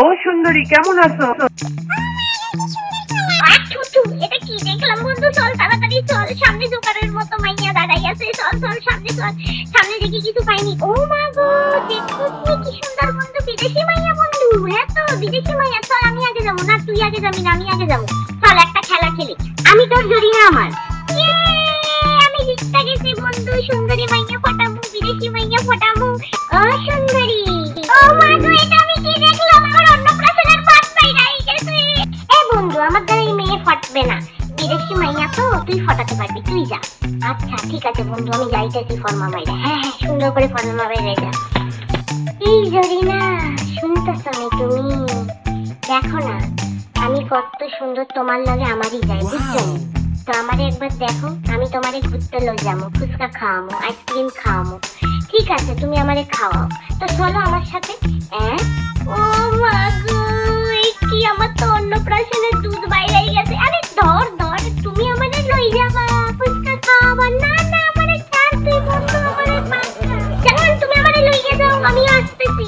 ও সুন্দরী, কেমন আছো? এটা কি দেখলাম বন্ধু? চল তাড়াতাড়ি চল, সামনে জোকারের মতো মাইয়া দাঁড়াই আছে। চল চল সামনে চল, সামনে দেখি কিছু পাইনি। ও মা গো, দেখো কি সুন্দর বন্ধু, বিদেশি মাইয়া বন্ধু। হ্যাঁ তো বিদেশি মাইয়া। চল আমি আগে যাবো। না তুই আগে যাবি না, আমি আগে যাবো। চল একটা খেলা খেলি, আমি তোর জড়ি না আমার। আমি জিততে গেছি বন্ধু। সুন্দরী মাইয়া ফটামু, বিদেশি মাইয়া ফটামু। ও সুন্দরী, ও মা গো, এটা আমি কি দেখলাম? আমার অন্নপ্রাশনের ভাত পাই নাই গেছে। এ বন্ধু, আমার দ্বারা এই মেয়ে ফাটবে না। বিদেশি মাইয়া তো, তুই ফটাতে পারবি, তুই যা। আচ্ছা ঠিক আছে বন্ধু, আমি যাইতেছি ফর্মা মাইরা। হ্যাঁ হ্যাঁ, সুন্দর করে ফর্মা মাইরা যা। এই জরিনা, শুনতেছো নি তুমি? দেখো না আমি কত সুন্দর, তোমার লগে আমারই যাই, বুঝছো? তো আমারে একবার দেখো, আমি তোমারে ঘুরতে লই যাবো, ফুচকা খাওয়ামো, আইসক্রিম খাওয়ামো। ঠিক আছে, তুমি আমারে খাওয়াও। তো চলো আমার সাথে। হ্যাঁ, ও মা গো, কি আমার তো অন্নপ্রাশনের দুধ বাইরে গেছে। আরে ধর ধর, তুমি আমারে লই যাবা, ফুচকা খাওয়াবা। না না, আমারে ছাড় তুই বন্ধু, আমারে পাঁচ। চল তুমি আমারে লইয়ে যাও, আমি আসতেছি।